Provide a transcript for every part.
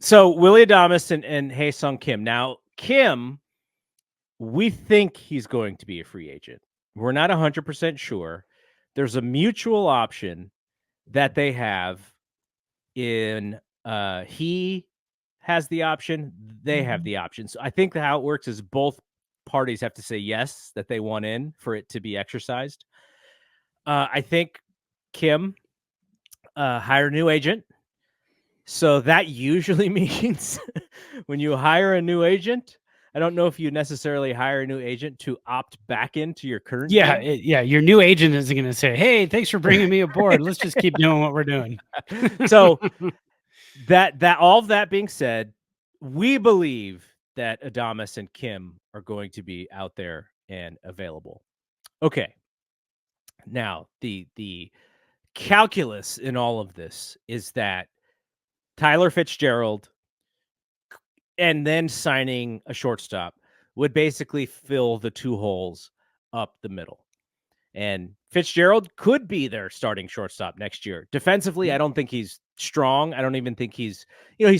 So Willy Adames and Hae Seong Kim. Now, Kim, we think he's going to be a free agent. We're not 100% sure. There's a mutual option that they have in he has the option, they have the option. So I think how it works is both parties have to say yes, that they want in for it to be exercised. I think Kim hire a new agent. So that usually means when you hire a new agent, I don't know if you necessarily hire a new agent to opt back into your current Yeah, team. your new agent isn't going to say, "Hey, thanks for bringing me aboard. Let's just keep doing what we're doing." So that all of that being said, we believe that Adames and Kim are going to be out there and available. Okay. Now, the calculus in all of this is that Tyler Fitzgerald and then signing a shortstop would basically fill the two holes up the middle. And Fitzgerald could be their starting shortstop next year. Defensively, I don't think he's strong. I don't even think he's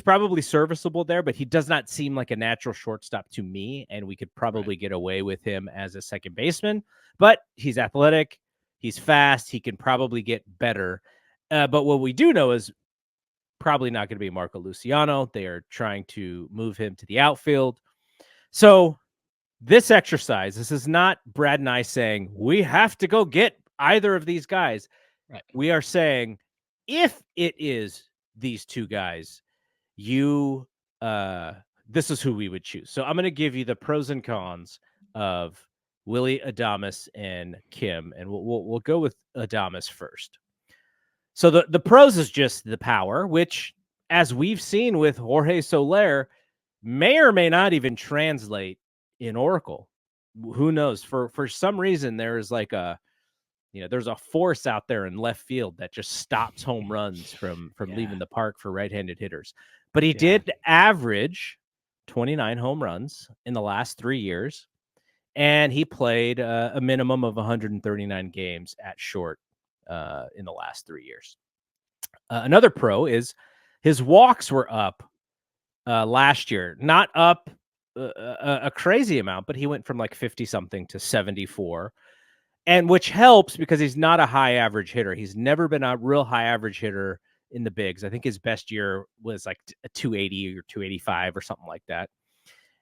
probably serviceable there, but he does not seem like a natural shortstop to me. And we could probably get away with him as a second baseman, but he's athletic. He's fast. He can probably get better. But what we do know is probably not going to be Marco Luciano. They are trying to move him to the outfield. So this exercise, this is not Brad and I saying we have to go get either of these guys. Right. We are saying if it is these two guys, this is who we would choose. So I'm going to give you the pros and cons of Willy Adames and Kim, and we'll go with Adames first. So the pros is just the power, which, as we've seen with Jorge Soler, may or may not even translate in Oracle. Who knows? For some reason, there is like there's a force out there in left field that just stops home runs from leaving the park for right-handed hitters. But he did average 29 home runs in the last 3 years, and he played a minimum of 139 games at short in the last 3 years. Another pro is his walks were up last year, not up a crazy amount, but he went from like 50 something to 74, and which helps because he's not a high average hitter. He's never been a real high average hitter in the bigs. I think his best year was like a 280 or 285 or something like that.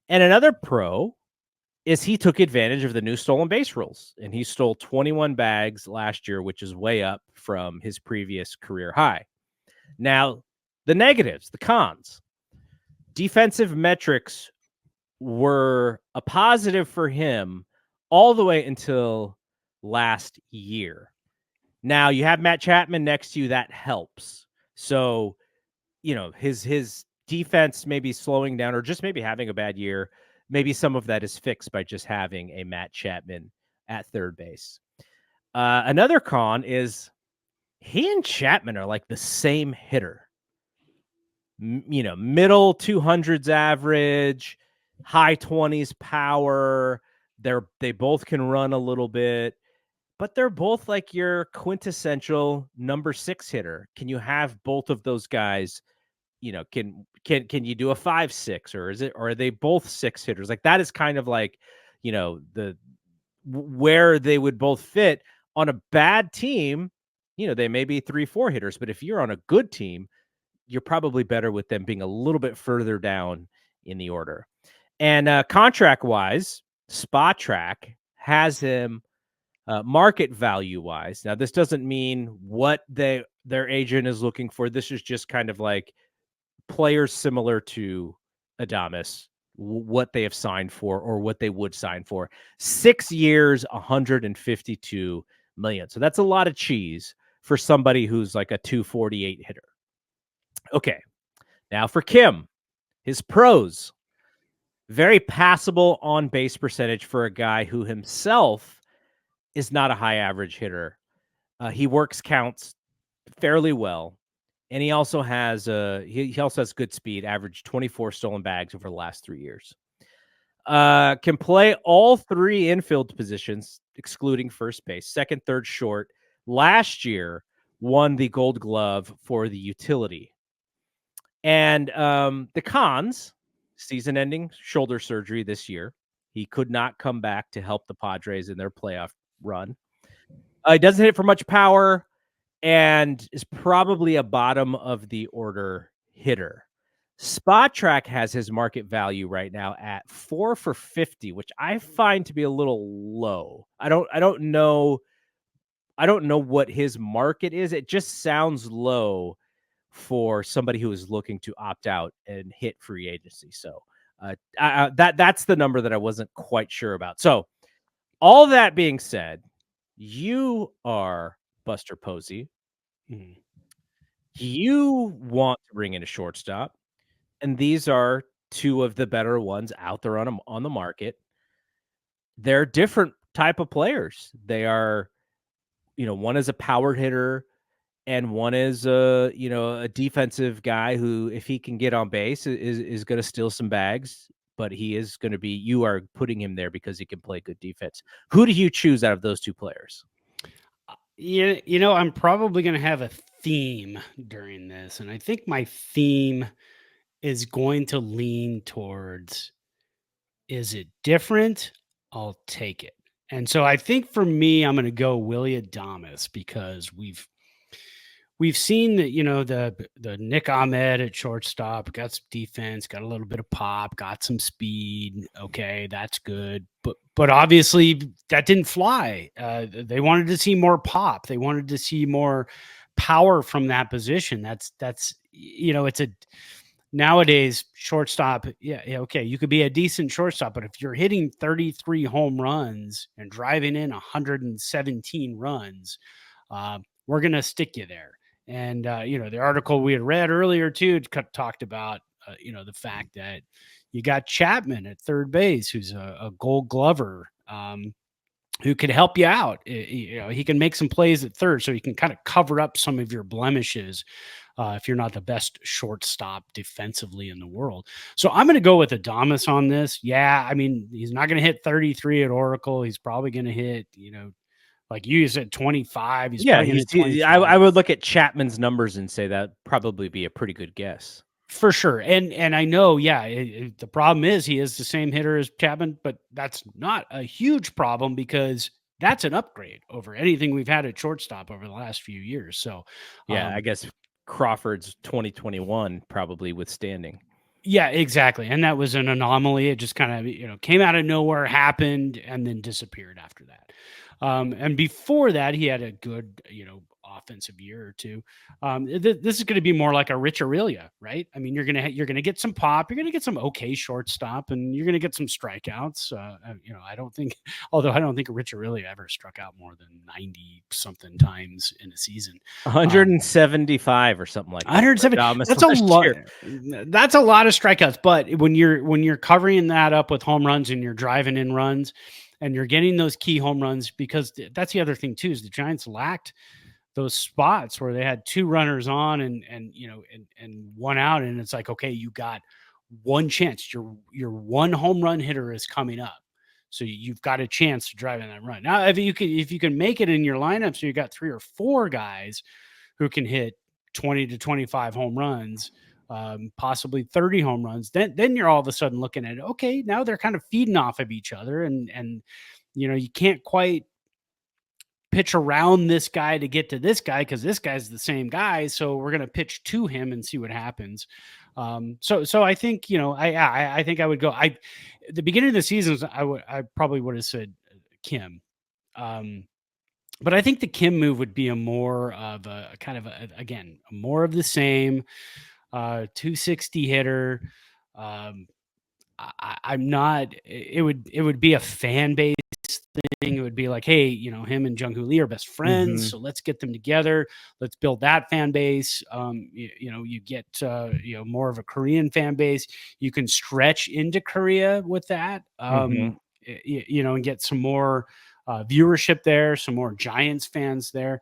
And another pro is he took advantage of the new stolen base rules, and he stole 21 bags last year, which is way up from his previous career high. Now, the negatives, the cons. Defensive metrics were a positive for him all the way until last year. Now, you have Matt Chapman next to you. That helps. So, his defense may be slowing down or just maybe having a bad year. Maybe some of that is fixed by just having a Matt Chapman at third base. Another con is he and Chapman are like the same hitter. Middle 200s average, high 20s power. They both can run a little bit, but they're both like your quintessential number 6 hitter. Can you have both of those guys? Can you do a 5-6, or are they both 6 hitters? Like that is kind of like, where they would both fit. On a bad team, they may be 3-4 hitters, but if you're on a good team, you're probably better with them being a little bit further down in the order. And contract wise, Spot Track has him market value wise. Now, this doesn't mean what their agent is looking for. This is just kind of like players similar to Adames, what they have signed for or what they would sign for. 6 years, 152 million. So that's a lot of cheese for somebody who's like a 248 hitter. Okay. Now for Kim, his pros. Very passable on base percentage for a guy who himself is not a high average hitter. He works counts fairly well. And he also has he also has good speed, averaged 24 stolen bags over the last 3 years. Can play all 3 infield positions, excluding first base, second, third, short. Last year, won the Gold Glove for the utility. And the cons, season-ending shoulder surgery this year. He could not come back to help the Padres in their playoff run. He doesn't hit for much power and is probably a bottom of the order hitter. Spot Track has his market value right now at 4 for 50, which I find to be a little low. I don't know what his market is. It just sounds low for somebody who is looking to opt out and hit free agency. So that's the number that I wasn't quite sure about. So all that being said, you are Buster Posey. Mhm. You want to bring in a shortstop, and these are two of the better ones out there on the market. They're different type of players. They are, one is a power hitter and one is a defensive guy who, if he can get on base, is going to steal some bags, but he is going to be, you are putting him there because he can play good defense. Who do you choose out of those two players? I'm probably going to have a theme during this, and I think my theme is going to lean towards, is it different? I'll take it. And so I think for me, I'm going to go Willy Adames because we've seen that, the Nick Ahmed at shortstop got some defense, got a little bit of pop, got some speed. Okay, that's good. But obviously that didn't fly. They wanted to see more pop. They wanted to see more power from that position. That's it's a nowadays shortstop. Yeah, okay, you could be a decent shortstop, but if you're hitting 33 home runs and driving in 117 runs, we're going to stick you there. And, the article we had read earlier too talked about, the fact that you got Chapman at third base, who's a gold glover, who can help you out. He can make some plays at third, so he can kind of cover up some of your blemishes if you're not the best shortstop defensively in the world. So I'm going to go with Adames on this. Yeah, I mean, he's not going to hit 33 at Oracle. He's probably going to hit, like you said, 25. He's Yeah, probably going to hit I 25. would look at Chapman's numbers and say that probably be a pretty good guess. For sure. And I know, yeah, the problem is he is the same hitter as Chapman, but that's not a huge problem because that's an upgrade over anything we've had at shortstop over the last few years. So, Yeah, I guess Crawford's 2021 probably withstanding. yeah, exactly. And that was an anomaly. It just kind of, came out of nowhere, happened, and then disappeared after that. And before that, he had a good, offensive year or two. This is going to be more like a Rich Aurelia, right? I mean, you're gonna get some pop, you're gonna get some okay shortstop, and you're gonna get some strikeouts. I don't think, although I don't think Rich Aurelia ever struck out more than 90 something times in a season. 175 or something like that. 170. That's a lot. That's a lot of strikeouts. But when you're covering that up with home runs and you're driving in runs, and you're getting those key home runs, because that's the other thing too, is the Giants lacked those spots where they had two runners on and one out, and it's like, okay, you got one chance. Your one home run hitter is coming up, so you've got a chance to drive in that run. Now, if you can make it in your lineup, so you got 3 or 4 guys who can hit 20 to 25 home runs, possibly 30 home runs, then you're all of a sudden looking at, okay, now they're kind of feeding off of each other, and you can't quite pitch around this guy to get to this guy because this guy's the same guy, so we're going to pitch to him and see what happens. So I think, I think I would go. At the beginning of the season, I probably would have said Kim. But I think the Kim move would be a more of a kind of again, more of the same, 260 hitter. I'm not. It would be a fan base thing. It would be like, hey, him and Jung-Hoo Lee are best friends, so let's get them together. Let's build that fan base. You get more of a Korean fan base. You can stretch into Korea with that. And get some more viewership there, some more Giants fans there.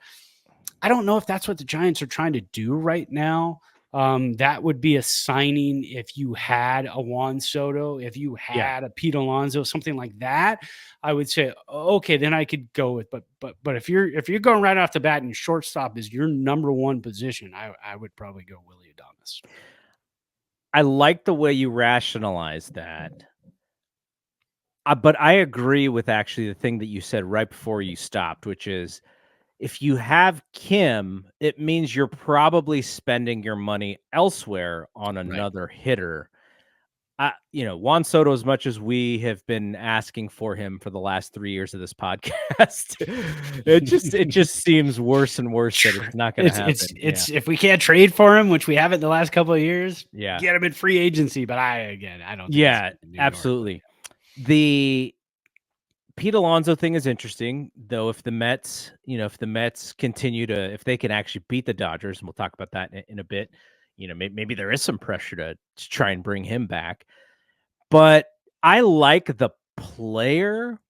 I don't know if that's what the Giants are trying to do right now. That would be a signing if you had a Juan Soto, if you had a Pete Alonso, something like that. I would say, okay, then I could go with. But if you're going right off the bat and shortstop is your number one position, I would probably go Willy Adames. I like the way you rationalize that. But I agree with actually the thing that you said right before you stopped, which is if you have Kim, it means you're probably spending your money elsewhere on Right. another hitter. Juan Soto, as much as we have been asking for him for the last 3 years of this podcast, it just seems worse and worse that it's not gonna happen. Yeah. It's if we can't trade for him, which we haven't the last couple of years, Yeah. get him in free agency. But I don't think he's Yeah, in New York. absolutely. The Pete Alonso thing is interesting, though. If the Mets continue to, if they can actually beat the Dodgers, and we'll talk about that in a bit, maybe there is some pressure to try and bring him back. But I like the player.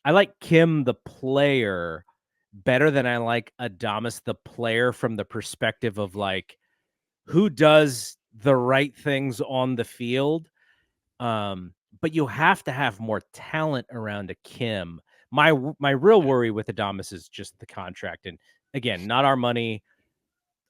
I like Kim, the player, better than I like Adames, the player, from the perspective of like who does the right things on the field. But you have to have more talent around a Kim. My real worry with Adames is just the contract, and again, not our money.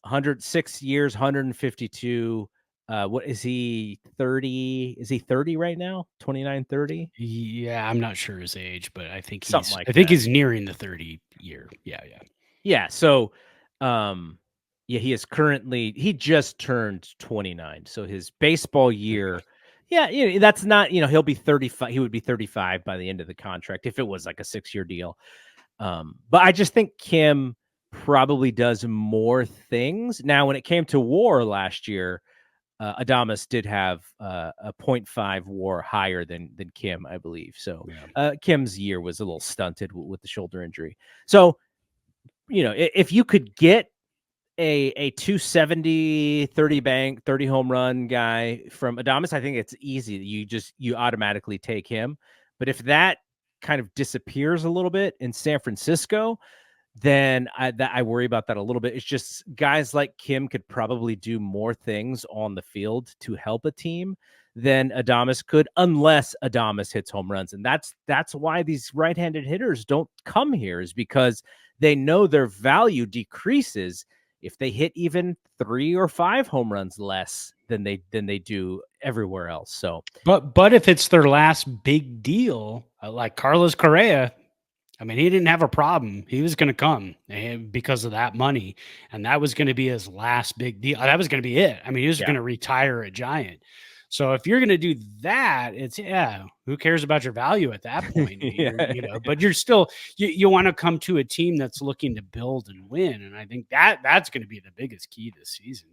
106 years, 152. What is he? 30? Is he 30 right now? 29, 30? Yeah, I'm not sure his age, but Something like I think that. he's nearing the 30 year. Yeah, yeah. Yeah. So, yeah, he just turned 29. So his baseball year, yeah, that's not, he'll be 35. He would be 35 by the end of the contract if it was like a 6-year deal. But I just think Kim probably does more things. Now, when it came to WAR last year, Adames did have a .5 WAR higher than Kim, I believe. So Yeah. Kim's year was a little stunted with the shoulder injury. So, if you could get a 270, 30 home run guy from Adames, I think it's easy. You automatically take him. But if that kind of disappears a little bit in San Francisco, then I worry about that a little bit. It's just guys like Kim could probably do more things on the field to help a team than Adames could, unless Adames hits home runs. And that's why these right-handed hitters don't come here, is because they know their value decreases if they hit even 3 or 5 home runs less than they do everywhere else. So, But if it's their last big deal, like Carlos Correa, I mean, he didn't have a problem. He was going to come because of that money, and that was going to be his last big deal. That was going to be it. I mean, he was yeah. going to retire a Giant. So if you're going to do that, it's who cares about your value at that point? But you're still you want to come to a team that's looking to build and win, and I think that's going to be the biggest key this season.